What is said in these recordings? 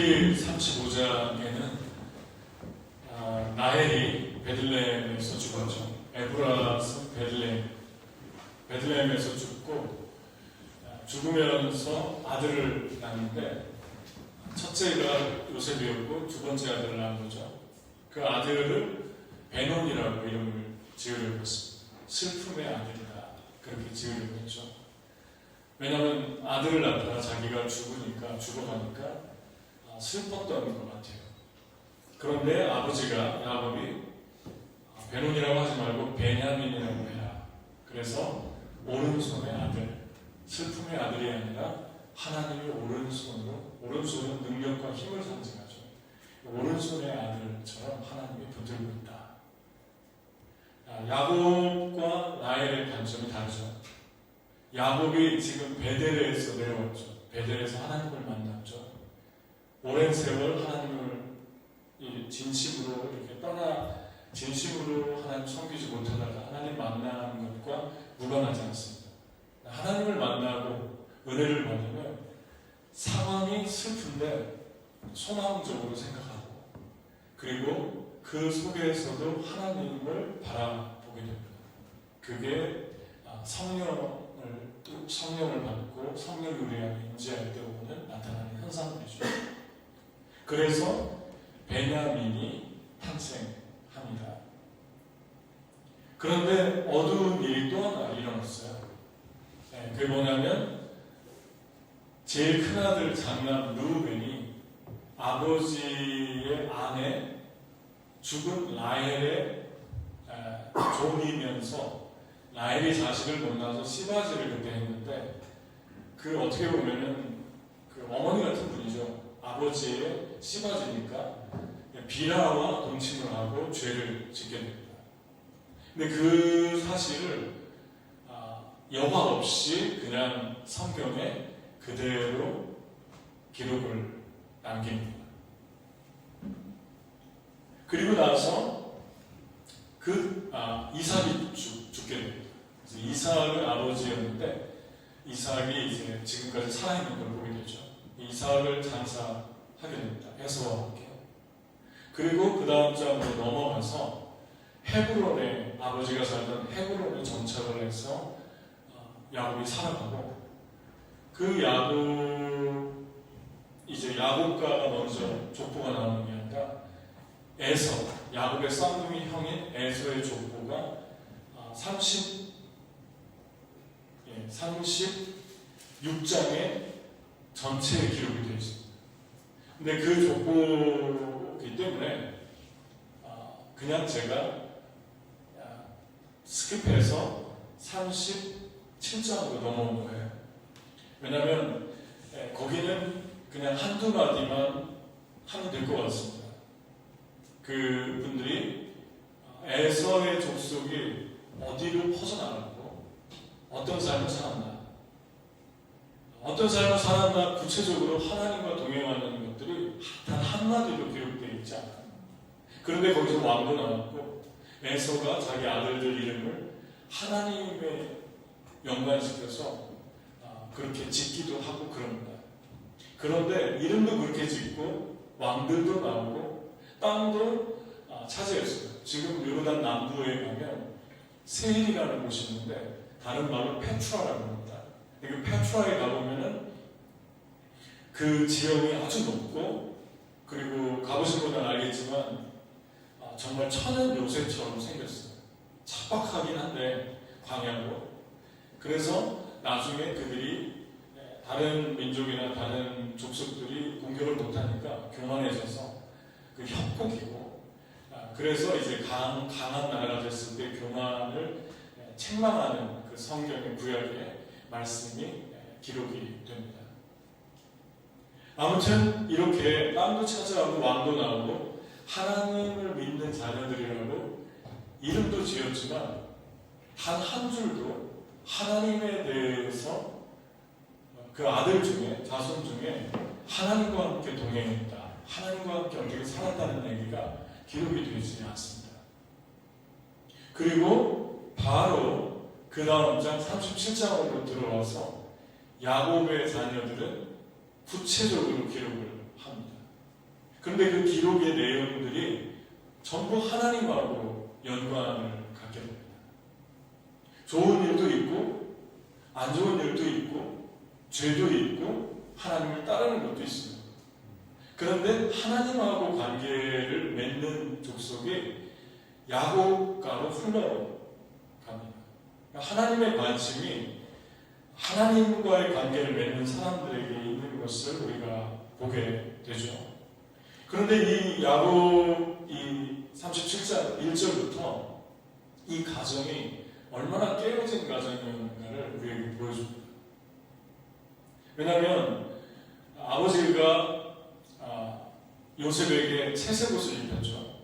창세기 35장에는 라헬이 베들레헴에서 죽었죠. 에브라스 베들레헴에서 죽고 죽으면서 아들을 낳는데 첫째가 요셉이었고 두 번째 아들을 낳은 거죠. 그 아들을 베논이라고 이름을 지으려고 했습니다. 슬픔의 아들이다, 그렇게 지으려고 했죠. 왜냐하면 아들을 낳다가 자기가 죽어가니까 슬펐던 것 같아요. 그런데 아버지가 야곱이 베논이라고 하지 말고 베냐민이라고 해라. 그래서 오른손의 아들, 슬픔의 아들이 아니라 하나님의 오른손은 능력과 힘을 상징하죠. 오른손의 아들처럼 하나님이 붙들고 있다. 야곱과 라헬의 관점이 다르죠. 야곱이 지금 베델에서 내려왔죠. 베델에서 하나님을 만났죠. 오랜 세월 하나님을 진심으로 하나님 섬기지 못하다가 하나님 만나는 것과 무관하지 않습니다. 하나님을 만나고 은혜를 받으면 상황이 슬픈데 소망적으로 생각하고, 그리고 그 속에서도 하나님을 바라보게 됩니다. 그게 성령을 받고 성령이 우리 안에 임재할 때 오는 나타나는 현상들이죠. 그래서 베냐민이 탄생합니다. 그런데 어두운 일이 또 하나 일어났어요. 그게 뭐냐면 제일 큰아들 장남 르우벤이 아버지의 아내 죽은 라헬의 종이면서 라헬이 자식을 못 낳아서 씨바지를 그때 했는데, 그 어떻게 보면은 그 어머니 같은 분이죠. 아버지의 씨바지니까 비라와 동침을 하고 죄를 짓게 됩니다. 근데 그 사실을 여과 없이 그냥 성경에 그대로 기록을 남깁니다. 그리고 나서 이삭이 죽게 됩니다. 그래서 이삭의 아버지였는데 이삭이 이제 지금까지 살아있는 걸 보게 되죠. 이삭을 장사하게 됩니다. 에서와 함께. 그리고 그 다음 장으로 넘어가서 헤브론에, 아버지가 살던 헤브론에 정착을 해서 야곱이 살아가고, 그 야곱가가 먼저 족보가 나오는 게 아니라 에서, 야곱의 쌍둥이 형인 에서의 족보가 36장에 전체에 기록이 되어 있습니다. 근데 그 족보이기 때문에 그냥 제가 스킵해서 37장으로 넘어온 거예요. 왜냐하면 거기는 그냥 한두 마디만 하면 될 것 같습니다. 그분들이 에서의 족속이 어디로 퍼져나갔고 어떤 삶을 살았나, 구체적으로 하나님과 동행하는 것들이 단 한마디로 기록되어 있지 않아요. 그런데 거기서 왕도 나왔고, 에서가 자기 아들들 이름을 하나님의 연관시켜서 그렇게 짓기도 하고 그럽니다. 그런데 이름도 그렇게 짓고 왕들도 나오고 땅도 차지했어요. 지금 요르단 남부에 가면 세일이라는 곳이 있는데 다른 말로 페트라라고 합니다. 그 페트라에 가보면은 그 지형이 아주 높고, 그리고 가보신 분은 알겠지만 정말 천연 요새처럼 생겼어요. 척박하긴 한데 광야로. 그래서 나중에 그들이 다른 민족이나 다른 족속들이 공격을 못하니까 교만해져서 그 협곡이고, 그래서 이제 강한 나라가 됐을 때 교만을 책망하는 그 성경의 구약의 말씀이 기록이 됩니다. 아무튼 이렇게 땅도 차지하고 왕도 나오고 하나님을 믿는 자녀들이라고 이름도 지었지만 단 한 줄도 하나님에 대해서 그 아들 중에, 자손 중에 하나님과 함께 동행했다, 하나님과 함께 어떻게 살았다는 얘기가 기록이 되지 않습니다. 그리고 바로 그 다음 장 37장으로 들어와서 야곱의 자녀들은 구체적으로 기록을 합니다. 그런데 그 기록의 내용들이 전부 하나님하고 연관을 갖게 됩니다. 좋은 일도 있고 안 좋은 일도 있고 죄도 있고 하나님을 따르는 것도 있습니다. 그런데 하나님하고 관계를 맺는 족속이 야곱가로 흘러갑니다. 하나님의 관심이 하나님과의 관계를 맺는 사람들에게 있는 것을 우리가 보게 되죠. 그런데 이 야곱 이 37장 1절부터 이 가정이 얼마나 깨어진 가정이었는가를 우리에게 보여줍니다. 왜냐하면 아버지가 요셉에게 채색옷을 입혔죠.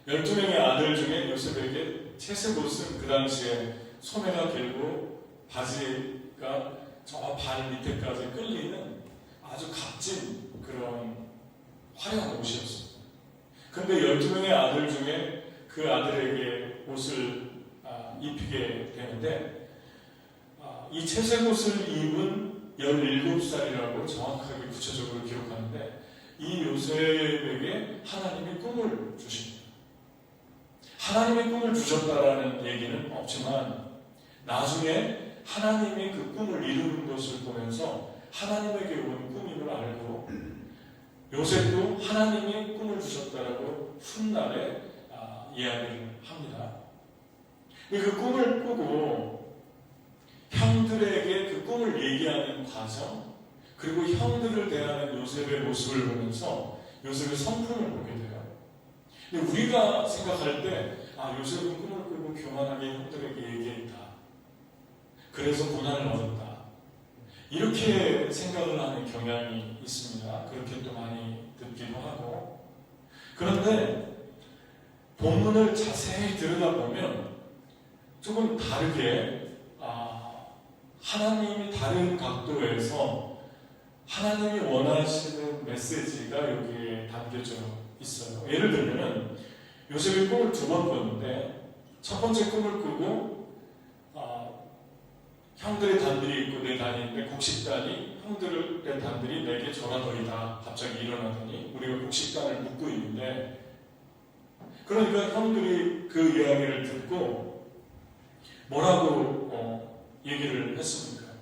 12명의 아들 중에 요셉에게 채색옷은 그 당시에 소매가 길고 바지가 저 발 밑에까지 끌리는 아주 값진 그런 화려한 옷이었습니다. 그런데 12명의 아들 중에 그 아들에게 옷을 입히게 되는데 이 채색옷을 입은 17살이라고 정확하게 구체적으로 기록하는데 이 요셉에게 하나님이 꿈을 주십니다. 하나님이 꿈을 주셨다라는 얘기는 없지만 나중에 하나님이 그 꿈을 이루는 것을 보면서 하나님에게 온 꿈임을 알고 요셉도 하나님이 꿈을 주셨다라고 훗날에 이야기를 합니다. 그 꿈을 꾸고 형들에게 그 꿈을 얘기하는 과정, 그리고 형들을 대하는 요셉의 모습을 보면서 요셉의 성품을 보게 돼요. 근데 우리가 생각할 때 요셉은 꿈을 꾸고 교만하게 형들에게 얘기했다. 그래서 고난을 얻었다. 이렇게 생각을 하는 경향이 있습니다. 그렇게 또 많이 듣기도 하고. 그런데 본문을 자세히 들여다보면 조금 다르게 하나님이 다른 각도에서 하나님이 원하시는 메시지가 여기에 담겨져 있어요. 예를 들면 요셉이 꿈을 2번 꿨는데 첫 번째 꿈을 꾸고 형들의 단들이 있고 내 단이 있는데 곡식단이 형들의 단들이 내게 절하더이다. 갑자기 일어나더니 우리가 곡식단을 묶고 있는데 그러니까 형들이 그 이야기를 듣고 뭐라고 얘기를 했습니까?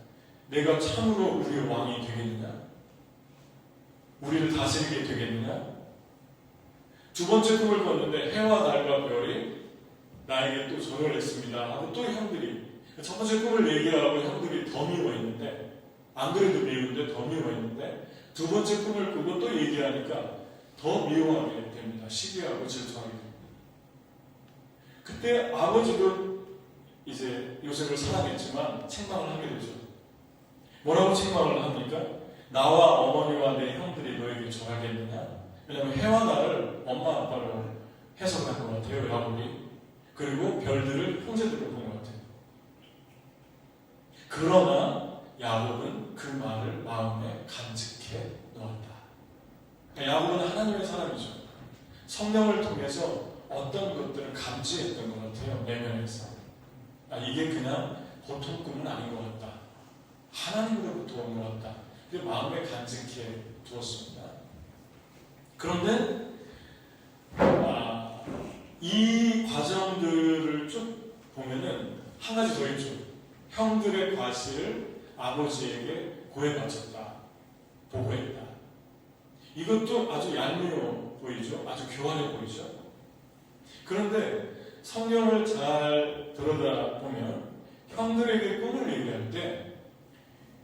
내가 참으로 우리의 왕이 되겠느냐? 우리를 다스리게 되겠느냐? 2번째 꿈을 꿨는데 해와 달과 별이 나에게 또 절을 했습니다 하고 또 형들이 첫 번째 꿈을 얘기하고 형들이 더 미워했는데 안 그래도 미운데 더 미워했는데 2번째 꿈을 꾸고 또 얘기하니까 더 미워하게 됩니다. 시기하고 질투하게 됩니다. 그때 아버지도 이제 요셉을 사랑했지만 책망을 하게 되죠. 뭐라고 책망을 합니까? 나와 어머니와 내 형들이 너에게 절하겠느냐? 왜냐하면 해와 달을 엄마 아빠로 해석한 것 같아요. 야곱이. 그리고 별들을 형제들로 본 것 같아요. 그러나 야곱은 그 말을 마음에 간직해 놓았다. 야곱은 하나님의 사람이죠. 성령을 통해서 어떤 것들을 감지했던 것 같아요. 내면에서. 이게 그냥 보통 꿈은 아닌 것 같다. 하나님으로부터 온 것 같다. 그 마음에 간직해 두었습니다. 그런데 이 과정들을 쭉 보면은 한 가지 더 있죠. 형들의 과실을 아버지에게 고해바쳤다. 보고했다. 이것도 아주 얄미워 보이죠. 아주 교활해 보이죠. 그런데 성경을 잘 들여다보면 형들에게 꿈을 얘기할 때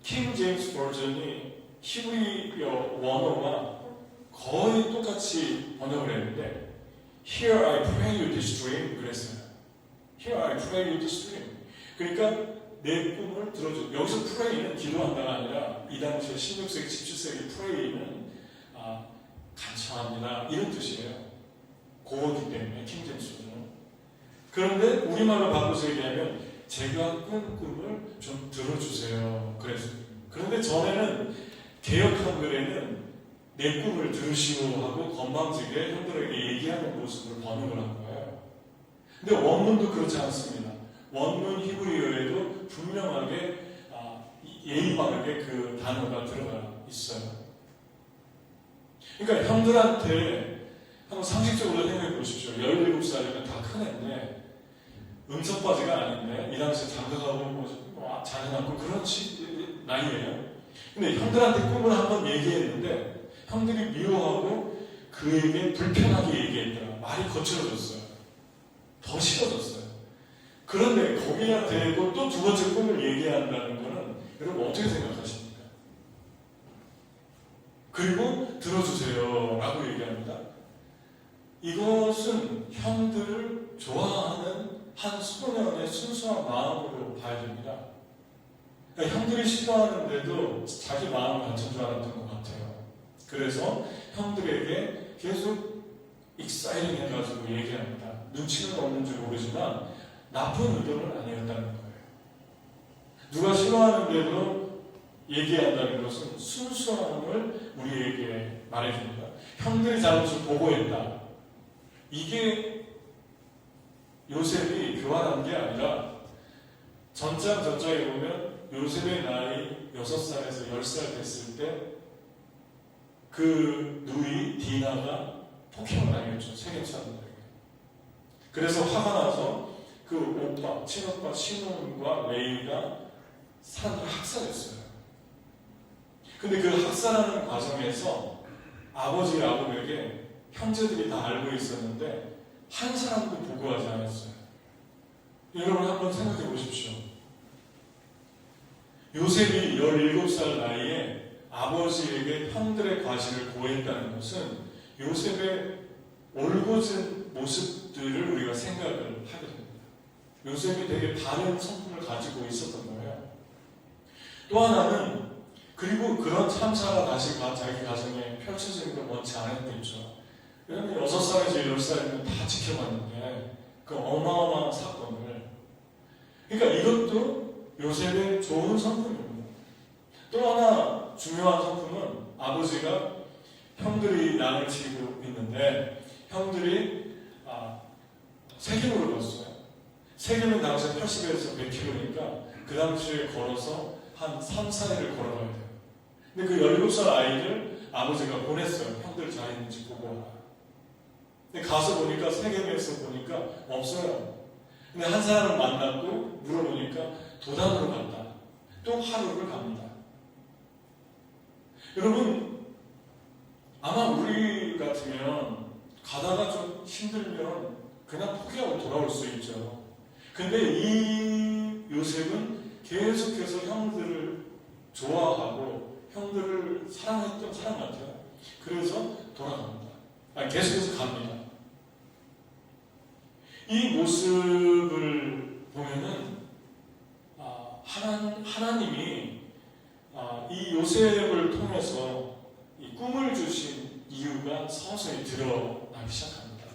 킹 제임스 버전이 히브리어 원어와 거의 똑같이 번역을 했는데 Here I pray you this dream 그랬어요. Here I pray you this dream. 그러니까 내 꿈을 들어줘. 여기서 pray는 기도한다가 아니라 이 당시에 16세기, 17세기 pray는 간청합니다. 이런 뜻이에요. 고어기 때문에 킹 제임스 버전은. 그런데 우리말로 바꿔서 얘기하면 제가 꾼 꿈을 좀 들어주세요. 그랬어요. 그런데 전에는 개역 한글에는 내 꿈을 들으시오 하고 건방지게 형들에게 얘기하는 모습을 번역을 한 거예요. 근데 원문도 그렇지 않습니다. 원문 히브리어에도 분명하게 예의 바르게 그 단어가 들어가 있어요. 그러니까 형들한테 한번 상식적으로 생각해 보십시오. 17살이면 다 큰 애인데 음석바지가 아닌데 이 당시에 장가가고 뭐 자녀 낳고 그런 나이예요. 근데 형들한테 꿈을 한번 얘기했는데 형들이 미워하고 그에게 불편하게 얘기했더라. 말이 거칠어졌어요. 더 싫어졌어요. 그런데 거기가 되고 또 두 번째 꿈을 얘기한다는 거는 여러분 어떻게 생각하십니까? 그리고 들어주세요 라고 얘기합니다. 이것은 형들을 좋아하는 한 소년의 순수한 마음으로 봐야 됩니다. 그러니까 형들이 싫어하는데도 자기 마음을 갖춘 줄 알았던 것 같아요. 그래서 형들에게 계속 익사이링 해가지고 얘기합니다. 눈치는 없는 줄 모르지만 나쁜 의도는 아니었다는 거예요. 누가 싫어하는데도 얘기한다는 것은 순수함을 우리에게 말해줍니다. 형들이 잘못을 보고했다. 이게 요셉이 교환한 게 아니라 전장에 보면 요셉의 나이 6살에서 10살 됐을 때 그 누이 디나가 폭행을 당했죠. 세겜사람들에게. 그래서 화가 나서 그 오빠, 친오빠 시몬과 레이가 사람들을 학살했어요. 근데 그 학살하는 과정에서 아버지 야곱에게 형제들이 다 알고 있었는데 한 사람도 보고하지 않았어요. 여러분 한번 생각해 보십시오. 요셉이 17살 나이에 아버지에게 형들의 과실을 고했다는 것은 요셉의 올곧은 모습들을 우리가 생각을 하게 됩니다. 요셉이 되게 다른 성품을 가지고 있었던 거예요. 또 하나는 그리고 그런 참사가 다시 자기 가정에 펼쳐지는 걸 원치 않았겠죠. 왜냐하면 6살에서 10살이면 다 지켜봤는데 그 어마어마한 사건을. 그러니까 이것도 요셉의 좋은 성품입니다. 또 하나 중요한 성품은 아버지가 형들이 양을 치고 있는데 형들이 세겜으로 갔어요. 세겜은 당시에 80에서 100km니까 그 당시에 걸어서 한 3, 4일을 걸어가야 돼요. 근데 그 17살 아이를 아버지가 보냈어요. 형들 잘 있는지 보고 와라. 근데 가서 보니까 세겜에서 보니까 없어요. 근데 한 사람을 만났고 물어보니까 도단으로 간다. 또 하루를 갑니다. 여러분 아마 우리 같으면 가다가 좀 힘들면 그냥 포기하고 돌아올 수 있죠. 근데 이 요셉은 계속해서 형들을 좋아하고 형들을 사랑했던 사람 같아요. 그래서 돌아갑니다. 계속해서 갑니다. 이 모습을 보면은 하나님이 이 요셉을 통해서 이 꿈을 주신 이유가 서서히 드러나기 시작합니다.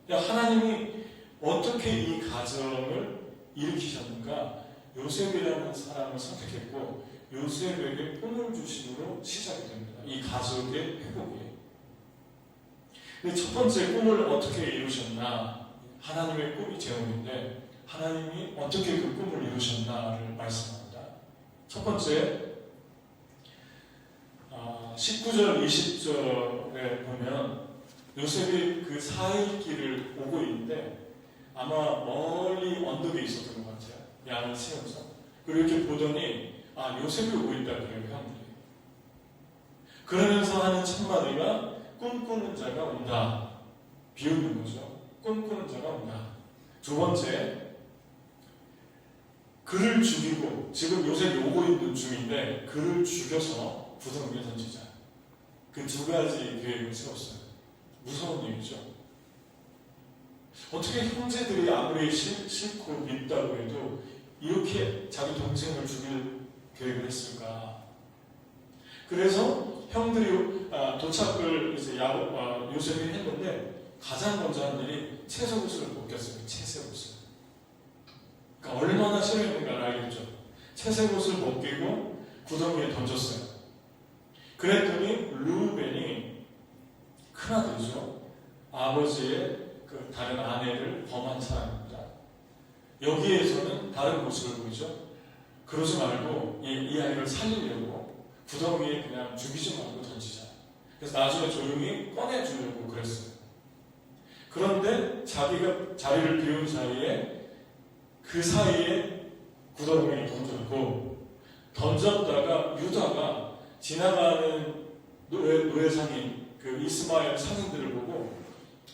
하나님이 어떻게 이 가정을 일으키셨는가? 요셉이라는 사람을 선택했고 요셉에게 꿈을 주심으로 시작이 됩니다. 이 가족의 회복이. 근데 첫 번째 꿈을 어떻게 이루셨나? 하나님의 꿈이 제목인데 하나님이 어떻게 그 꿈을 이루셨나를 말씀합니다. 첫 번째 19절 20절에 보면 요셉이 그 4일 길을 오고 있는데 아마 멀리 언덕에 있었던 것 같아요. 양을 치면서. 그리고 이렇게 보더니 요셉이 오고 있다 그래요. 형들이. 그러면서 하는 첫마디가 꿈꾸는 자가 온다. 비웃는 거죠. 꿈꾸는 자가 온다. 두 번째 그를 죽이고 지금 요셉이 오고 있는 중인데 그를 죽여서 구덩이에 던지자. 그 두 가지 계획을 세웠어요. 무서운 얘기죠. 어떻게 형제들이 아무리 싫고 밉다고 해도 이렇게 자기 동생을 죽일 계획을 했을까? 그래서 형들이 도착을 이제 요셉이 했는데 가장 먼저 한 일이 채색옷을 벗겼어요. 채색옷을. 그러니까 얼마나 싫어했는가를 알겠죠. 채색옷을 벗기고 구덩이에 던졌어요. 그랬더니 루벤이 큰아들이죠. 아버지의 그 다른 아내를 범한 사람입니다. 여기에서는 다른 모습을 보이죠. 그러지 말고 이 아이를 살리려고 구덩이에 그냥 죽이지 말고 던지자. 그래서 나중에 조용히 꺼내주려고 그랬어요. 그런데 자기가 자리를 비운 사이에 그 사이에 구덩이에 던졌다가 유다가 지나가는 노예상인 그 이스마엘 상인들을 보고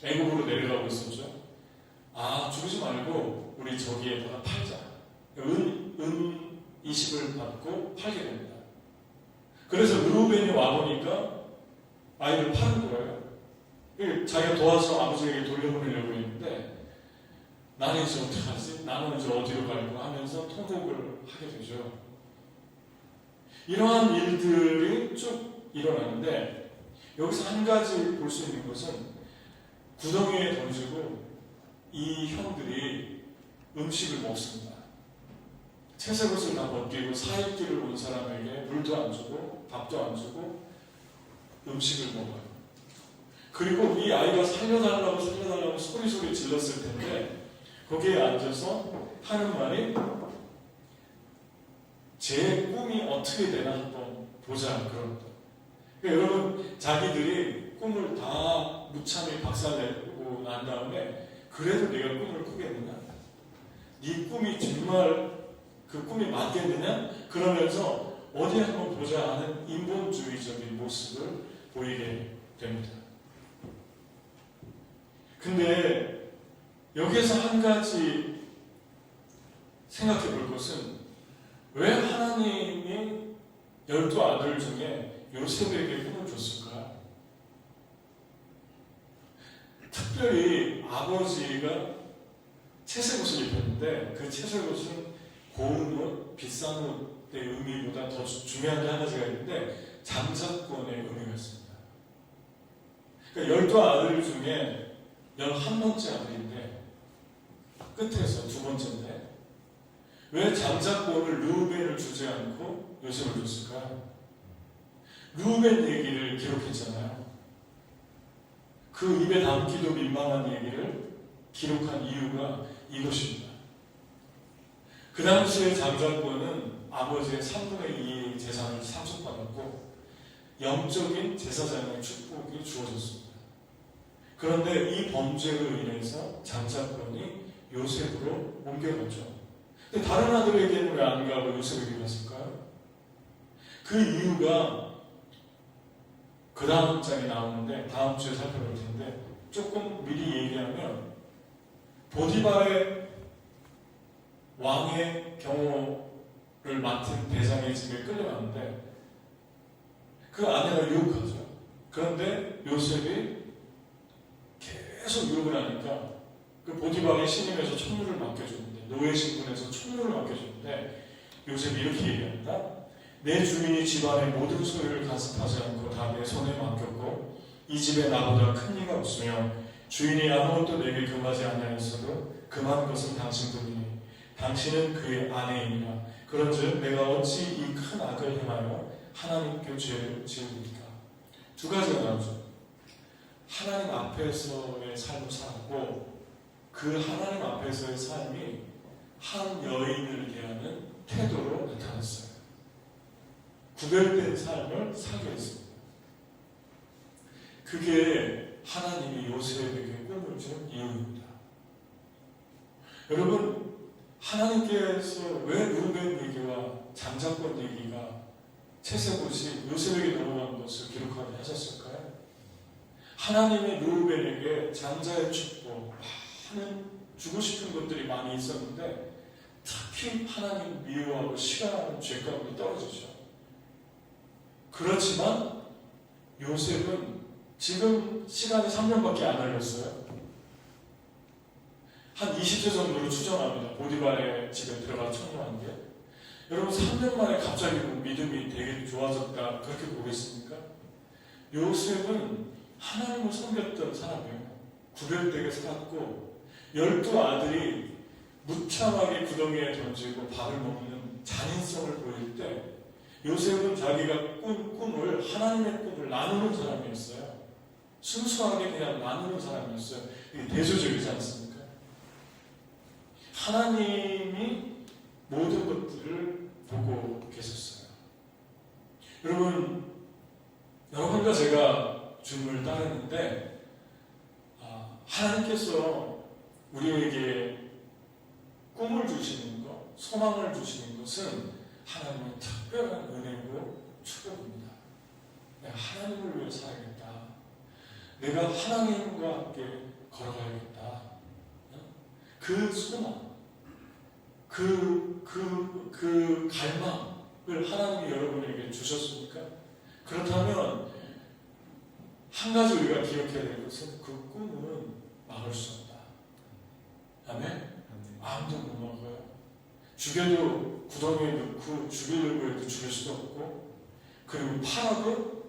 애굽으로 내려가고 있었죠. 아, 죽지 말고 우리 저기에다가 팔자. 은 20을 받고 팔게 됩니다. 그래서 르우벤이 와보니까 아이를 파는 거예요. 자기가 도와서 아버지에게 돌려보내려고 했는데 나는 이제 어떡하지? 나는 이제 어디로 갈까? 하면서 통곡을 하게 되죠. 이러한 일들이 쭉 일어나는데 여기서 한 가지 볼 수 있는 것은 구덩이에 던지고 이 형들이 음식을 먹습니다. 채색옷을 다 벗기고 사입길을 온 사람에게 물도 안 주고 밥도 안 주고 음식을 먹어요. 그리고 이 아이가 살려달라고 소리 질렀을 텐데 거기에 앉아서 하는 말이 제 꿈이 어떻게 되나 한번 보자 그런 거. 그러니까 여러분 자기들이 꿈을 다 무참히 박살내고 난 다음에 그래도 내가 꿈을 꾸겠느냐? 네 꿈이 정말 그 꿈이 맞겠느냐? 그러면서 어디 한번 보자 하는 인본주의적인 모습을 보이게 됩니다. 근데 여기에서 한 가지 생각해 볼 것은 왜 하나님이 12아들 중에 요셉에게 꿈을 줬을까? 특별히 아버지가 채색옷을 입혔는데 그 채색옷은 고운 옷, 비싼 옷의 의미보다 더 중요한 게 한 가지가 있는데 장자권의 의미가 있습니다. 그러니까 12아들 중에 11번째 아들인데 끝에서 2번째인데 왜 장자권을 르우벤을 주지 않고 요셉을 줬을까요? 르우벤 얘기를 기록했잖아요. 그 입에 담기도 민망한 얘기를 기록한 이유가 이것입니다. 그 당시에 장자권은 아버지의 3분의 2의 재산을 상속받았고 영적인 제사장의 축복이 주어졌습니다. 그런데 이 범죄로 인해서 장자권이 요셉으로 옮겨갔죠. 근데 다른 아들에게는 왜 안 가고 요셉에게 갔을까요? 그 이유가 그 다음 장에 나오는데 다음 주에 살펴볼 텐데 조금 미리 얘기하면 보디발의 왕의 경호를 맡은 대장의 집에 끌려갔는데 그 아내가 유혹하죠. 그런데 요셉이 계속 유혹을 하니까 그 보디발의 신임에서 총무를 맡겨주는데 노예 신분에서 총무를 맡겨주는데 요셉이 이렇게 얘기합니다. 내 주인이 집안의 모든 소유를 간섭하지 않고 다 내 손에 맡겼고 이 집에 나보다 큰 이가 없으며 주인이 아무것도 내게 금하지 아니하였어도 금한 것은 당신뿐이니 당신은 그의 아내이니라. 그런즉 내가 어찌 이 큰 악을 행하여 하나님께 죄를 지으리까. 두 가지가 나오죠. 하나님 앞에서의 삶을 살았고 그 하나님 앞에서의 삶이 한 여인을 대하는 태도로 나타났어요. 구별된 삶을 살게 했습니다. 그게 하나님이 요셉에게 꿈을 준 이유입니다. 여러분, 하나님께서 왜 르우벤 얘기와 장자권 얘기가 채색옷이 요셉에게 넘어간 것을 기록하게 하셨을까요? 하나님이 르우벤에게 장자의 축복, 많은 주고 싶은 것들이 많이 있었는데 특히 하나님 미워하고 싫어하는 죄값이 떨어지죠. 그렇지만 요셉은 지금 시간이 3년밖에 안 흘렀어요. 한 20세 정도로 추정합니다. 보디발의 집에 들어가 청소한 게. 여러분 3년 만에 갑자기 믿음이 되게 좋아졌다 그렇게 보겠습니까? 요셉은 하나님을 섬겼던 사람이에요. 구별되게 살았고 12아들이 무참하게 구덩이에 던지고 밥을 먹는 잔인성을 보일 때 요셉은 자기가 꾼 꿈을 하나님의 꿈을 나누는 사람이었어요. 순수하게 그냥 나누는 사람이었어요. 이게 대조적이지 않습니까? 하나님이 모든 것들을 보고 계셨어요. 여러분과 제가 주님을 따르는데 하나님께서 우리에게 꿈을 주시는 것, 소망을 주시는 것은 하나님의 특별한 은혜고 축복입니다. 내가 하나님을 위해 살아야겠다. 내가 하나님과 함께 걸어가야겠다. 그 소망, 그 갈망을 하나님이 여러분에게 주셨습니까? 그렇다면 한 가지 우리가 기억해야 될 것은 그 꿈은 막을 수 없다. 아멘? 아무도 못 막아요. 죽여도 구덩이에 넣고 죽이려고 해도 죽일 수도 없고, 그리고 팔아도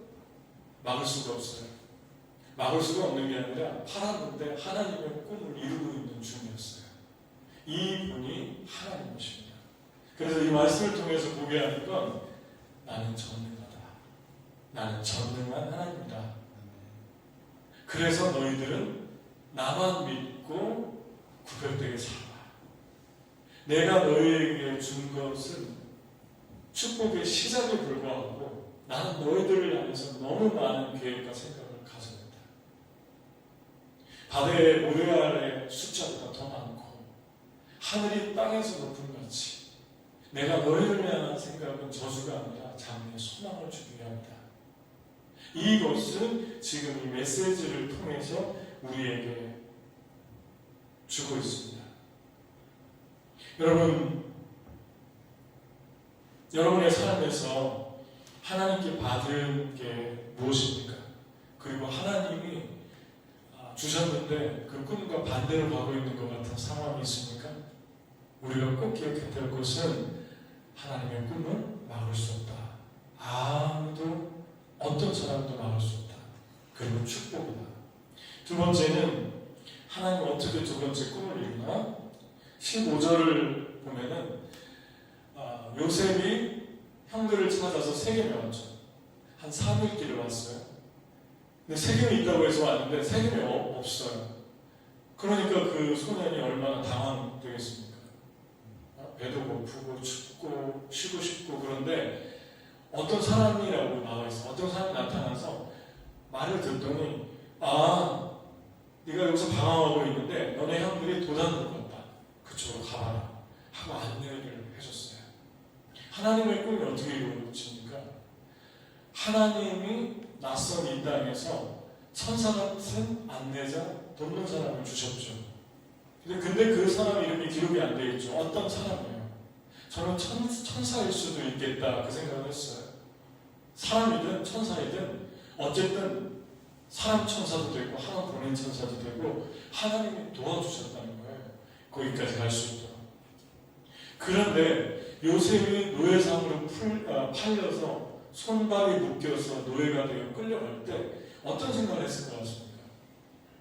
막을 수가 없어요. 막을 수가 없는 게 아니라 팔았는데 하나님의 꿈을 이루고 있는 중이었어요. 이 분이 하나님이십니다. 그래서 이 말씀을 통해서 보게 하는 건 나는 전능하다. 나는 전능한 하나님이다. 그래서 너희들은 나만 믿고 구별되게 살아. 내가 너희에게 준 것은 축복의 시작에 불과하고 나는 너희들을 향해서 너무 많은 계획과 생각을 가졌다. 바다의 모래알의 숫자보다 더 많고 하늘이 땅에서 높은 같이 내가 너희를 향한 생각은 저주가 아니라 장래의 소망을 주기 위함이다. 이것은 지금 이 메시지를 통해서 우리에게 주고 있습니다. 여러분의 삶에서 하나님께 받은 게 무엇입니까? 그리고 하나님이 주셨는데 그 꿈과 반대로 가고 있는 것 같은 상황이 있습니까? 우리가 꼭 기억해야 될 것은 하나님의 꿈은 막을 수 없다. 아무도 어떤 사람도 막을 수 없다. 그리고 축복이다. 두 번째는 하나님 어떻게 두 번째 꿈을 이루나? 15절을 보면은 요셉이 형들을 찾아서 세겜에 왔죠. 한 3일 길을 왔어요. 근데 세겜이 있다고 해서 왔는데 세겜이 없어요. 그러니까 그 소년이 얼마나 당황되겠습니까? 배도 고프고 춥고 쉬고 싶고. 그런데 어떤 사람이라고 나와 있어. 어떤 사람이 나타나서 말을 듣더니 네가 여기서 방황하고 있는데 너네 형들이 도단을 건다. 그쪽으로 가봐라 하고 안내를 해줬어요. 하나님의 꿈이 어떻게 이루어집니까? 하나님이 낯선 이 땅에서 천사 같은 안내자, 돕는 사람을 주셨죠. 근데 그 사람 이름이 기록이 안 되어 있죠. 어떤 사람이에요? 저는 천사일 수도 있겠다 그 생각을 했어요. 사람이든 천사이든 어쨌든 사람 천사도 되고 하나님 보낸 천사도 되고 하나님이 도와주셨다는 거예요. 거기까지 갈 수 있도록. 그런데 요셉이 노예상으로 팔려서 손발이 묶여서 노예가 되어 끌려갈 때 어떤 생각을 했을 것 같습니까?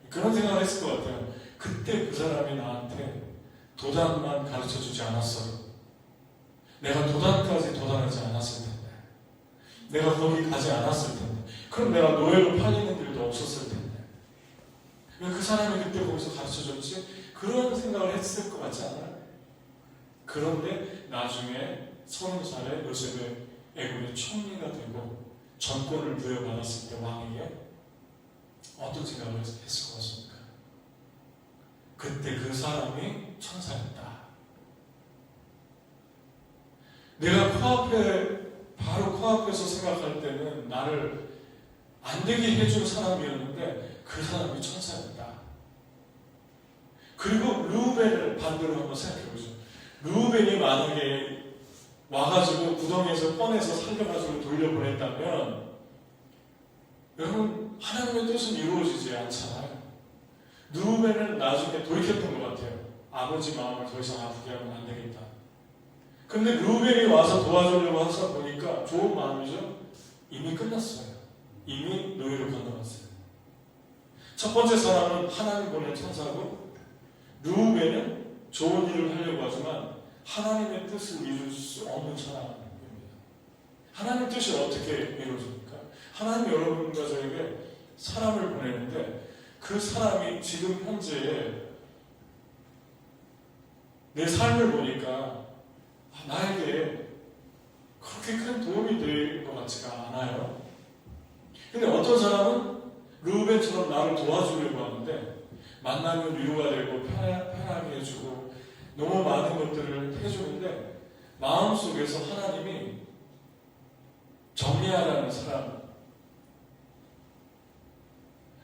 그런 생각을 했을 것 같아요. 그때 그 사람이 나한테 도단만 가르쳐주지 않았어도 내가 도단까지 도단하지 않았을 텐데, 내가 거기 가지 않았을 텐데, 그럼 내가 노예로 팔리는 일도 없었을 텐데, 왜 그 사람이 그때 거기서 가르쳐줬지? 그런 생각을 했을 것 같지 않아요? 그런데 나중에 30살에 요셉의 애굽의 총리가 되고 전권을 부여받았을 때 왕에게 어떤 생각을 했을 것 같습니까? 그때 그 사람이 천사였다. 내가 바로 코앞에서 생각할 때는 나를 안 되게 해준 사람이었는데 그 사람이 천사였다. 그리고 르우벤을 반대로 한번 생각해보죠. 르우벤이 만약에 와가지고 구덩이에서 꺼내서 살려가지고 돌려보냈다면 여러분 하나님의 뜻은 이루어지지 않잖아요. 르우벤은 나중에 돌이켰던 것 같아요. 아버지 마음을 더 이상 아프게 하면 안 되겠다. 근데 르우벤이 와서 도와주려고 하다 보니까 좋은 마음이죠. 이미 끝났어요. 이미 노예로 건너갔어요. 첫 번째 사람은 하나님 보낸 천사고, 르우벤은 좋은 일을 하려고 하지만 하나님의 뜻을 이룰 수 없는 사람입니다. 하나님의 뜻이 어떻게 이루어집니까? 하나님 여러분과 저에게 사람을 보내는데 그 사람이 지금 현재 내 삶을 보니까 나에게 그렇게 큰 도움이 될 것 같지가 않아요. 근데 어떤 사람은 루벤처럼 나를 도와주려고 하는데 만나면 위로가 되고 편하게 해주고 너무 많은 것들을 해주는데 마음속에서 하나님이 정리하라는 사람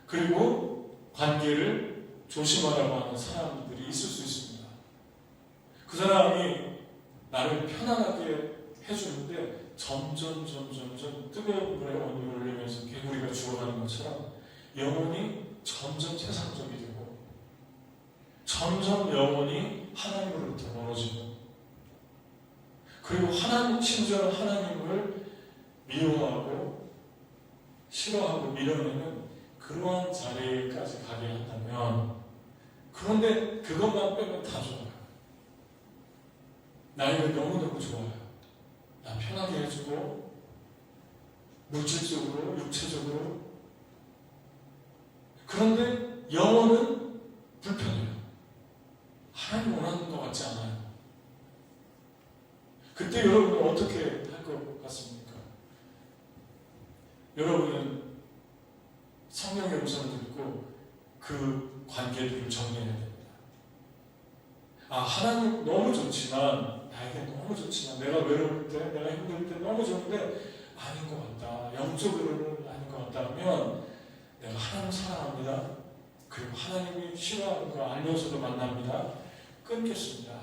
그리고 관계를 조심하라고 하는 사람들이 있을 수 있습니다. 그 사람이 나를 편안하게 해주는데 점점 뜨거운 물에 온유를 흘리면서 개구리가 죽어가는 것처럼 영혼이 점점 세상적이 되고 점점 영혼이 하나님으로부터 멀어지고 그리고 하나님 친절 하나님을 미워하고 싫어하고 밀어내는 그러한 자리까지 가게 한다면 그런데 그것만 빼면 다 좋아요. 나에게 너무너무 좋아요. 나 편하게 해주고 물질적으로 육체적으로 그런데 영혼은 불편해요. 하나님 원하는 것 같지 않아요. 그때 여러분은 어떻게 할 것 같습니까? 여러분은 성령의 음성을 듣고 그 관계들을 정리해야 됩니다. 하나님 너무 좋지만 나에게 너무 좋지만 내가 외로울 때 내가 힘들 때 너무 좋은데 아닌 것 같다. 영적으로는 아닌 것 같다면 내가 하나님 사랑합니다. 그리고 하나님이 싫어하는 거 알면서도 만납니다. 끊겠습니다.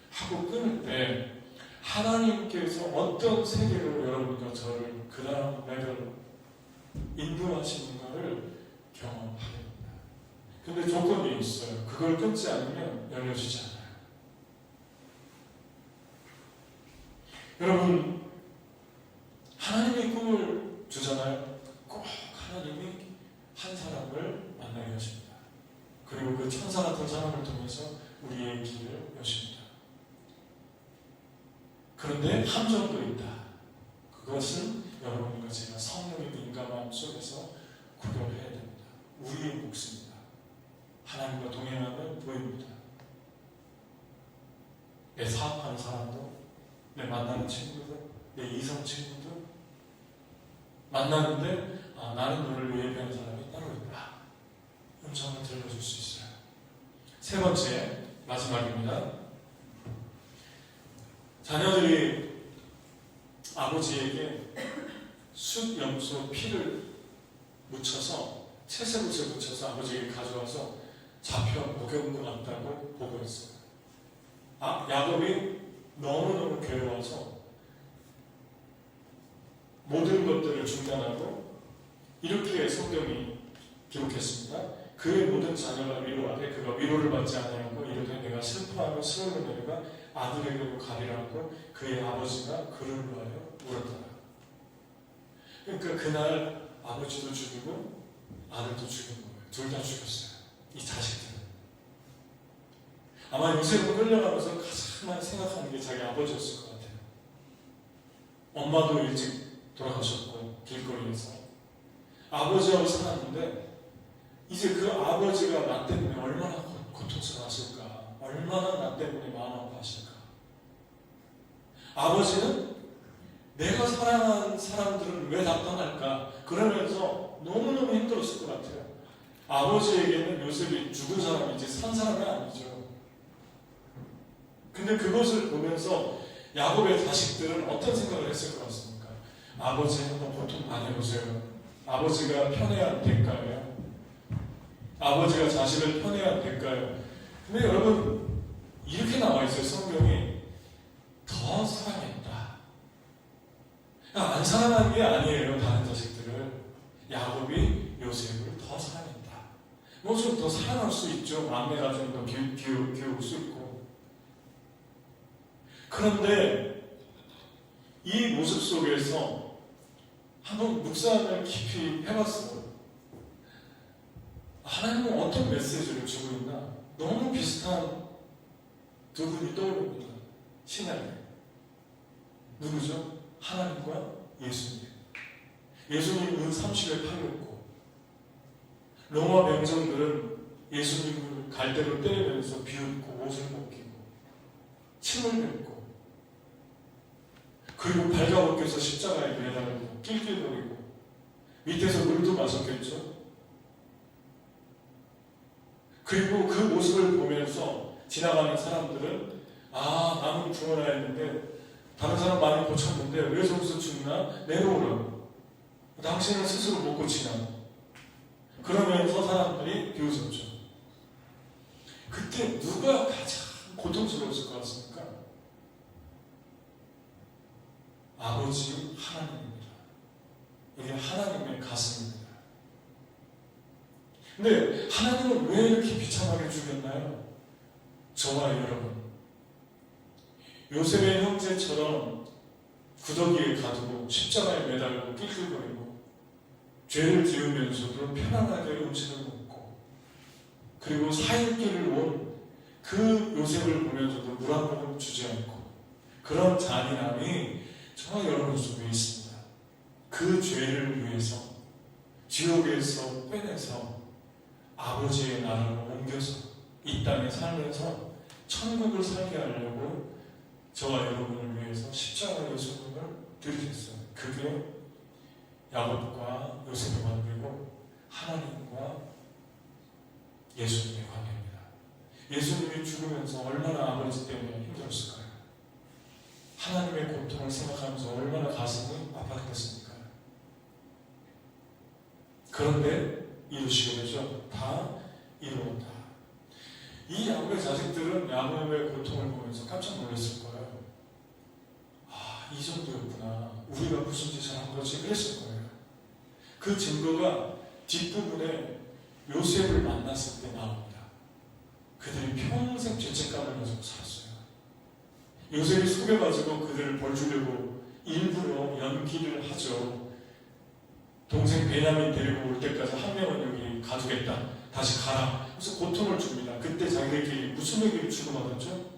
하고 끊을 때 하나님께서 어떤 세계로 여러분과 저를 그 다음 레벨로 인도하시는가를 경험하게 됩니다. 근데 조건이 있어요. 그걸 끊지 않으면 열려지지 않아요. 여러분 하나님이 꿈을 주잖아요. 꼭 하나님이 한 사람을 만나게 하십니다. 그리고 그 천사 같은 사람을 통해서 우리의 길을 여십니다. 그런데 함정도 있다. 그것은 여러분과 제가 성령의 민감함 속에서 구별해야 됩니다. 우리의 몫입니다. 하나님과 동행하면 보입니다. 내 사업하는 사람도, 내 만나는 친구들, 내 이성 친구들 만나는데 나는 너를 예배하는 사람이 따로 있다. 음성을 들려줄 수 있어요. 세 번째, 마지막입니다. 자녀들이 아버지에게 숫, 염소, 피를 묻혀서 채색옷을 묻혀서 아버지에게 가져와서 잡혀 먹여온 것 같다고 보고했어요. 야곱이 너무너무 괴로워서 모든 것들을 중단하고 이렇게 성경이 기록했습니다. 그의 모든 자녀가 위로하되 그가 위로를 받지 아니하고 이르되 내가 슬퍼하며 스스로 내려가 아들에게로 가리라 하고 그의 아버지가 그를 위하여 울었더라. 그러니까 그날 아버지도 죽이고 아들도 죽인 거예요. 둘 다 죽였어요. 이 자식들은. 아마 요셉은 끌려가면서 가장 많이 생각하는 게 자기 아버지였을 것 같아요. 엄마도 일찍 돌아가셨고 길거리에서 아버지하고 살았는데 이제 그 아버지가 나 때문에 얼마나 고통스러웠을까, 얼마나 나 때문에 마음 아파하실까. 아버지는 내가 사랑하는 사람들은 왜 다 떠날까 그러면서 너무너무 힘들었을 것 같아요. 아버지에게는 요셉이 죽은 사람이지 산 사람이 아니죠. 근데 그것을 보면서 야곱의 자식들은 어떤 생각을 했을 것 같습니까? 아버지 한번 고통 많이 해보세요. 아버지가 편해야 될까요? 아버지가 자식을 편해야 될까요? 근데 여러분 이렇게 나와 있어요. 성경이 더 사랑했다. 안 사랑한 게 아니에요. 다른 자식들을. 야곱이 요셉을 더 사랑했다. 뭐 좀 더 사랑할 수 있죠. 막내가 좀 더 기울 수 있고. 그런데 이 모습 속에서 한번 묵상을 깊이 해봤어요. 하나님은 어떤 메시지를 주고 있나? 너무 비슷한 두 분이 떠오릅니다. 신앙에. 누구죠? 하나님과 예수님. 예수님은 30에 팔렸고 로마 병정들은 예수님을 갈대로 때리면서 비웃고 옷을 벗기고 침을 뱉고 그리고 발가벗겨서 십자가에 매달고 낄낄거리고 밑에서 물도 마셨겠죠. 그리고 그 모습을 보면서 지나가는 사람들은 나는 구원해야 했는데 다른 사람 많이 고쳤는데 왜 저기서 죽나? 내려오라고. 당신은 스스로 못 고치냐. 그러면서 사람들이 비웃었죠. 그때 누가 가장 고통스러웠을 것 같습니까? 아버지 하나님입니다. 이게 하나님의 가슴입니다. 근데 하나님은 왜 이렇게 비참하게 죽였나요? 저와 여러분, 요셉의 형제처럼 구더기에 가두고 십자가에 매달고 낄낄거리고 죄를 지으면서도 편안하게 음식을 먹고 그리고 사흘길을 온 그 요셉을 보면서도 물 한 모금 주지 않고 그런 잔인함이 저와 여러분 속에 있습니다. 그 죄를 위해서 지옥에서 빼내서 아버지의 나라로 옮겨서 이 땅에 살면서 천국을 살게 하려고 저와 여러분을 위해서 십자가의 소금을 드리셨어요. 그게 야곱과 요셉의 관계고 하나님과 예수님의 관계입니다. 예수님이 죽으면서 얼마나 아버지 때문에 힘들었을까요? 하나님의 고통을 생각하면서 얼마나 가슴이 아팠겠습니까? 그런데 이루시게 되죠. 다 이루었다. 이 야곱의 자식들은 야곱의 고통을 보면서 깜짝 놀랐을 거예요. 이 정도였구나. 우리가 무슨 짓을 한 거지? 그랬을 거예요. 그 증거가 뒷부분에 요셉을 만났을 때 나옵니다. 그들이 평생 죄책감을 가지고 살았어요. 요셉이 속여가지고 그들을 벌주려고 일부러 연기를 하죠. 동생 베냐민 데리고 올 때까지 한 명은 여기 가두겠다. 다시 가라. 그래서 고통을 줍니다. 그때 자기들끼리 무슨 얘기를 주고받았죠?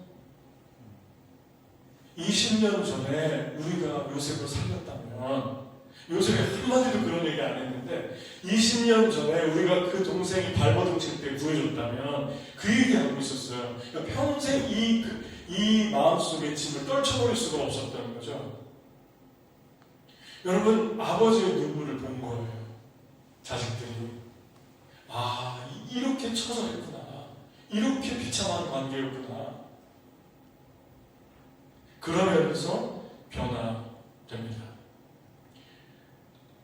20년 전에 우리가 요셉을 살렸다면, 요셉이 한마디도 그런 얘기 안 했는데 20년 전에 우리가 그 동생이 발버둥 칠 때 구해줬다면 그 얘기하고 있었어요. 그러니까 평생 이 마음속의 짐을 떨쳐버릴 수가 없었다는 거죠. 여러분, 아버지의 눈물을 본 거예요. 자식들이. 이렇게 처절했구나. 이렇게 비참한 관계였구나. 그러면서 변화됩니다.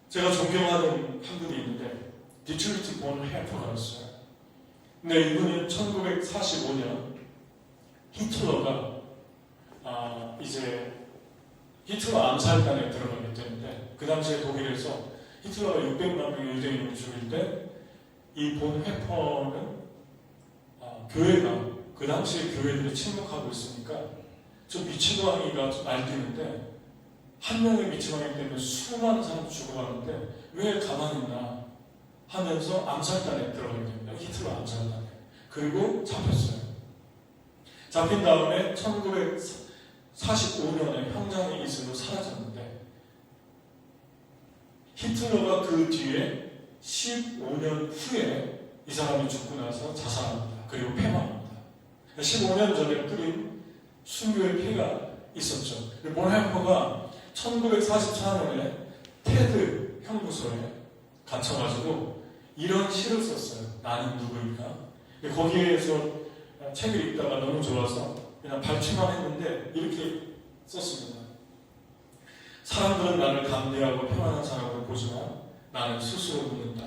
제가 존경하는 한 분이 있는데 디트로이트 본 헬퍼가 있어요. 근데 이분은 1945년 히틀러가 이제 히틀러 암살단에 들어가게 되는데 그 당시에 독일에서 히틀러가 600만 명의 유대인을 죽일 때 이 본 헬퍼는 교회가 그 당시에 교회들이 침묵하고 있으니까 저 미치광이가 날뛰는데 한 명의 미치광이 때문에 수많은 사람이 죽어가는데 왜 가만히 있나 하면서 암살단에 들어가게 됩니다. 히틀러 암살단에. 그리고 잡혔어요. 잡힌 다음에 1945년에 형장의 이슬로 사라졌는데 히틀러가 그 뒤에 15년 후에 이 사람이 죽고 나서 자살합니다. 그리고 폐망합니다. 15년 전에 뿌린 순교의 피가 있었죠. 본헬퍼가 1944년에 테드 형무소에 갇혀가지고 이런 시를 썼어요. 나는 누구인가? 거기에서 책을 읽다가 너무 좋아서 그냥 발췌만 했는데 이렇게 썼습니다. 사람들은 나를 담대하고 평안한 사람으로 보지만 나는 스스로 묻는다.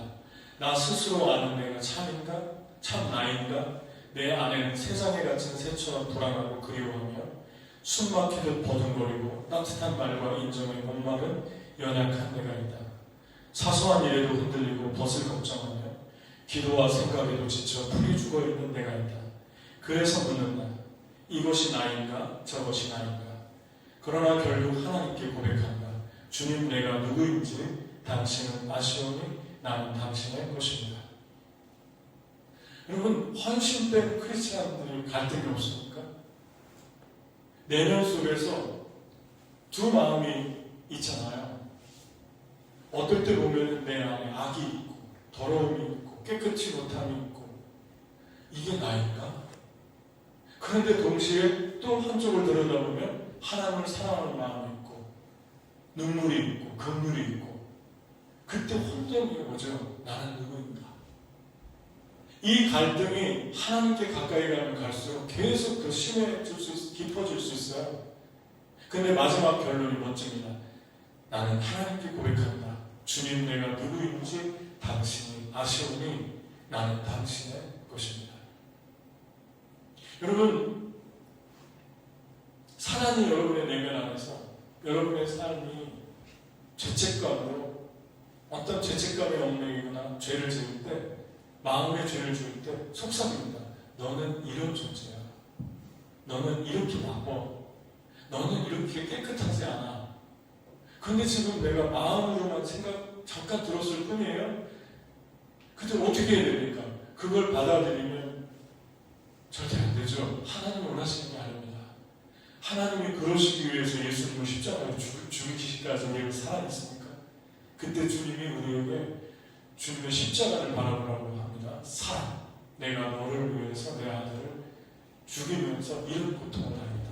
나 스스로 아는 내가 참인가? 참 나인가? 내 안에는 세상에 갇힌 새처럼 불안하고 그리워하며 숨막히듯 버둥거리고 따뜻한 말과 인정에 목마른 연약한 내가 있다. 사소한 일에도 흔들리고 벗을 걱정하며 기도와 생각에도 지쳐 풀이 죽어있는 내가 있다. 그래서 묻는다. 이것이 나인가? 저것이 나인가? 그러나 결국 하나님께 고백한다. 주님, 내가 누구인지 당신은 아시오니 나는 당신의 것입니다. 여러분, 헌신된 크리스찬들이 갈등이 없습니까? 내면 속에서 두 마음이 있잖아요. 어떨 때 보면 내 안에 악이 있고 더러움이 있고 깨끗이 못함이 있고 이게 나인가? 그런데 동시에 또 한쪽을 들여다보면 하나님을 사랑하는 마음이 있고 눈물이 있고 긍휼이 있고 그때 혼돈이 오죠. 나는 누구인가? 이 갈등이 하나님께 가까이 가면 갈수록 계속 더 깊어질 수 있어요. 근데 마지막 결론이 멋집니다. 나는 하나님께 고백한다. 주님, 내가 누구인지 당신이 아시오니 나는 당신의 것입니다. 여러분, 사단이 여러분의 내면 안에서 여러분의 삶이 죄책감으로 어떤 죄책감에 얽매이거나 죄를 지을 때, 마음의 죄를 지을 때 속삭입니다. 너는 이런 존재야. 너는 이렇게 바빠. 너는 이렇게 깨끗하지 않아. 근데 지금 내가 마음으로만 잠깐 들었을 뿐이에요. 근데 어떻게 해야 됩니까? 그걸 받아들이면 절대 안 되죠. 하나님이 원하시는 게 아닙니다. 하나님이 그러시기 위해서 예수님을 십자가에 죽이시기까지 우리를 사랑했습니까? 그때 주님이 우리에게 주님의 십자가를 바라보라고 합니다. 사랑. 내가 너를 위해서 내 아들을 죽이면서 이런 고통을 합니다.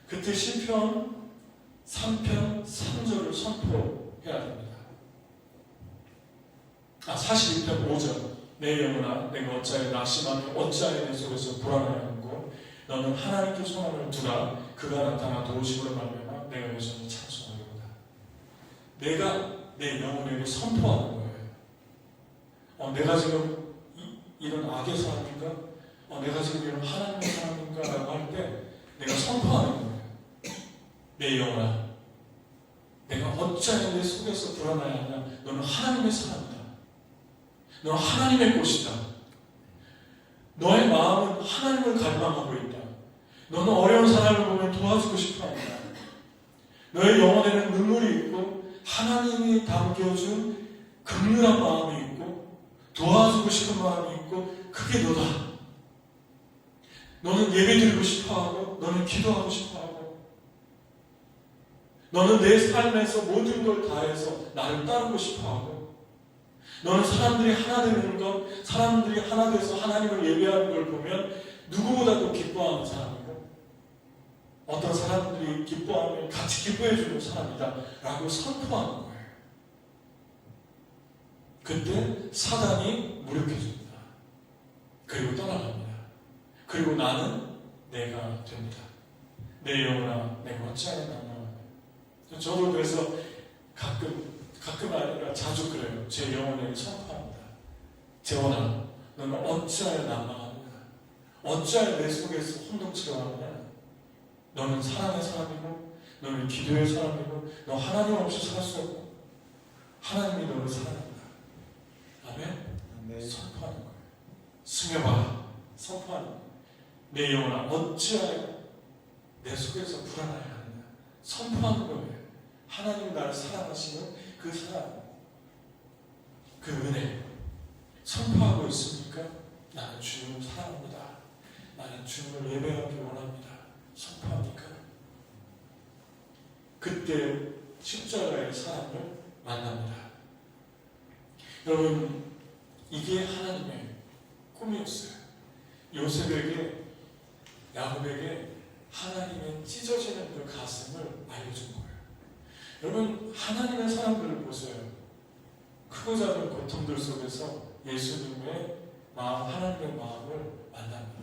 그때 시편 3편 3절을 선포해야 됩니다. 42편 5절. 내 영혼아, 내가 어찌하여 낙심하며 어찌하여 내 속에서 불안해하는고 너는 하나님께 소망을 두라. 그가 나타나 도우심으로 말미암아 내가 여전히 찬송하리로다. 내가 내 영혼에게 선포하는 거예요. 내가 지금 이런 악의 사람인가? 내가 지금 이런 하나님의 사람인가? 라고 할 때 내가 선포하는 거예요. 내 영혼아, 내가 어찌하여 내 속에서 불안해하냐? 너는 하나님의 사람이다. 너는 하나님의 꽃이다. 너의 마음은 하나님을 갈망하고 있다. 너는 어려운 사람을 보면 도와주고 싶어한다. 너의 영혼에는 눈물이 있고 하나님이 담겨준 극렬한 마음이 있고 도와주고 싶은 마음이 있고 그게 너다. 너는 예배드리고 싶어하고 너는 기도하고 싶어하고 너는 내 삶에서 모든 걸 다해서 나를 따르고 싶어하고 너는 사람들이 하나 되는 것, 사람들이 하나 돼서 하나님을 예배하는 걸 보면 누구보다도 기뻐하는 사람이고 어떤 사람들이 기뻐하면 같이 기뻐해주는 사람이다 라고 선포하는 거예요. 그때 사단이 무력해집니다. 그리고 떠나갑니다. 그리고 나는 내가 됩니다. 내 영혼아, 내가 어찌하여 나는 저도 그래서 가끔 아니라 자주 그래요. 제 영혼에게 선포합니다. 재원아, 너는 어찌하여 난망하느냐? 어찌하여 내 속에서 혼동스러워하느냐? 너는 사랑의 사람이고 너는 기도의 사람이고 너 하나님 없이 살 수 없고 하나님이 너를 사랑한다. 아멘? 선포하는 거예요. 승여봐. 선포하는 거예요. 내 영혼아, 어찌하여 내 속에서 불안하여 하느냐? 선포하는 거예요. 하나님이 나를 사랑하시는 그 사랑, 그 은혜 선포하고 있습니까? 나는 주님을 사랑합니다. 나는 주님을 예배하기 원합니다. 선포합니까? 그때 십자가의 사랑을 만납니다. 여러분, 이게 하나님의 꿈이었어요. 요셉에게, 야곱에게 하나님의 찢어지는 그 가슴을 알려준 거예요. 여러분, 하나님의 사람들을 보세요. 크고 작은 고통들 속에서 예수님의 마음, 하나님의 마음을 만납니다.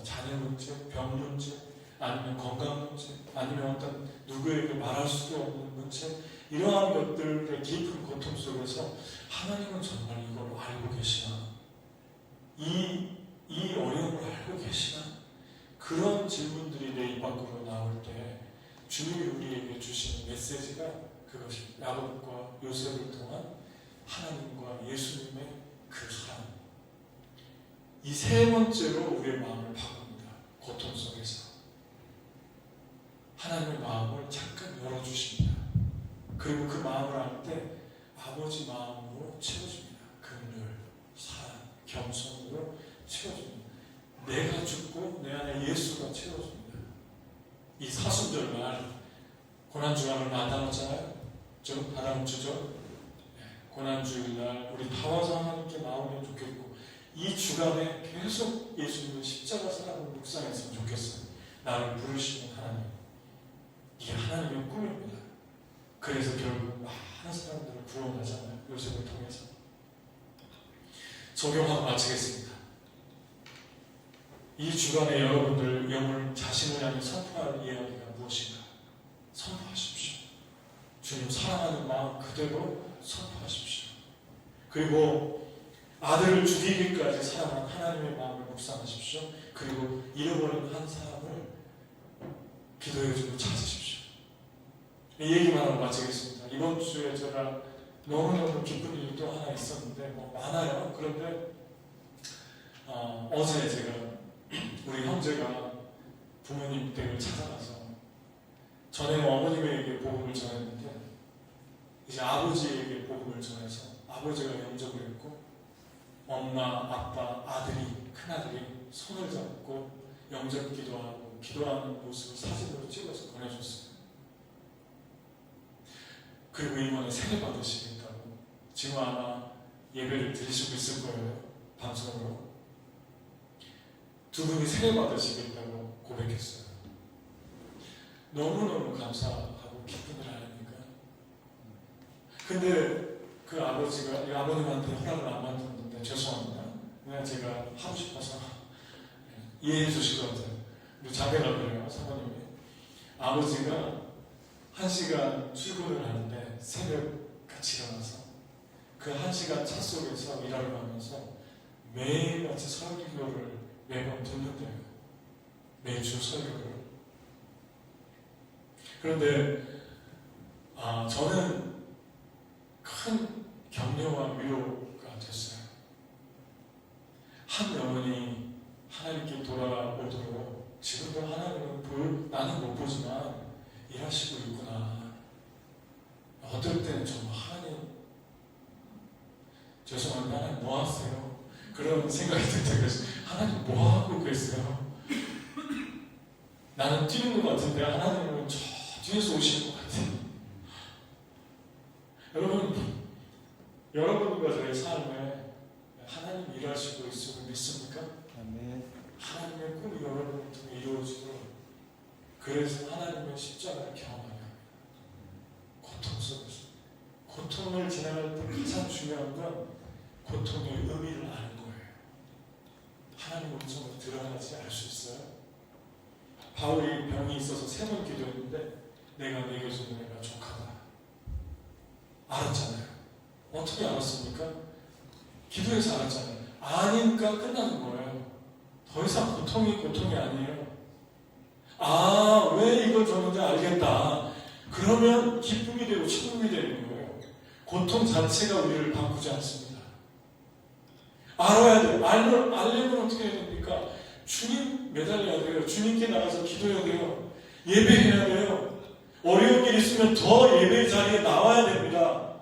자녀 문제, 병 문제, 아니면 건강 문제, 아니면 어떤 누구에게 말할 수도 없는 문제, 이러한 것들의 깊은 고통 속에서 하나님은 정말 이걸 알고 계시나? 이 어려움을 알고 계시나? 그런 질문들이 내 입 밖으로 나올 때 주님이 우리에게 주시는 메시지가 그것입니다. 야곱과 요셉을 통한 하나님과 예수님의 그 사랑. 이 세 번째로 우리의 마음을 바꿉니다. 고통 속에서 하나님의 마음을 잠깐 열어주십니다. 그리고 그 마음을 알 때 아버지 마음으로 채워줍니다. 긍휼, 사랑, 겸손으로 채워줍니다. 내가 죽고 내 안에 예수가 채워줍니다. 이 사순절날 고난주간을 만나잖아요. 다다음 주죠. 고난주일날 우리 다 와서 하나님께 나오면 좋겠고 이 주간에 계속 예수님의 십자가 사랑을 묵상했으면 좋겠어요. 나를 부르시는 하나님. 이게 하나님의 꿈입니다. 그래서 결국 많은 사람들을 구원하잖아요. 요셉을 통해서. 적용하고 마치겠습니다. 이 주간에 여러분들 영을 자신을 향해 선포할 이야기가 무엇인가? 선포하십시오. 주님 사랑하는 마음 그대로 선포하십시오. 그리고 아들을 죽이기까지 사랑하는 하나님의 마음을 묵상하십시오. 그리고 잃어버린 한 사람을 기도해주고 찾으십시오. 이 얘기만 하고 마치겠습니다. 이번 주에 제가 너무너무 기쁜 일이 또 하나 있었는데 많아요. 그런데 어제 제가 우리 형제가 부모님 댁을 찾아가서 전에는 어머님에게 복음을 전했는데 이제 아버지에게 복음을 전해서 아버지가 영접을 했고 엄마, 아빠, 아들이, 큰아들이 손을 잡고 영접 기도하고 기도하는 모습을 사진으로 찍어서 보내줬어요. 그리고 이번에 세례 받으시겠다고 지금 아마 예배를 드리시고 있을 거예요. 방송으로. 두 분이 세례 받으시겠다고 고백했어요. 너무너무 감사하고 기쁜 일 아닙니까? 근데 그 아버지가 이 아버님한테 허락을 안 받았는데 죄송합니다. 그냥 제가 하고 싶어서 이해해 주실 것 같아요. 우리 자배가 그래요. 사모님이. 아버지가 1시간 출근을 하는데 새벽 같이 일어나서 그 1시간 차 속에서 일하러 가면서 매일같이 설교를 매번 듣는데요. 매주 설교를. 그런데 저는 큰 격려와 위로가 됐어요. 한 영혼이 하나님께 돌아오도록 지금도 하나님은 나는 못 보지만 일하시고 있구나. 어떨 때는 정말 하나님 죄송합니다. 하나님 뭐 하세요? 그런 생각이 들 때가 있어요. 하나님 뭐 하고 계세요? 나는 뛰는 것 같은데 하나님은 저 뒤에서 오시는 것 같아요. 여러분과 저의 삶에 하나님 일하시고 있음을 믿습니까? 아멘. 하나님의 꿈이 여러분을 통해 이루어지도록 그래서 하나님의 십자가를 경험하게 합니다. 고통 속에서 고통을 지나갈 때 가장 중요한 건 고통의 의미를 아는 거예요. 하나님의 음성을 들어야지 알 수 있어요. 바울이 병이 있어서 3번 기도했는데 내가 내게 주는 애가 족하다. 알았잖아요. 어떻게 알았습니까? 기도해서 알았잖아요. 아니까 끝나는 거예요. 더 이상 고통이 아니에요. 왜 이걸 줬는지 알겠다. 그러면 기쁨이 되고 천국이 되는 거예요. 고통 자체가 우리를 바꾸지 않습니다. 알아야 돼요. 알려면 어떻게 해야 됩니까? 주님 매달려야 돼요. 주님께 나가서 기도해야 돼요. 예배해야 돼요. 어려운 일 있으면 더 예배 자리에 나와야 됩니다.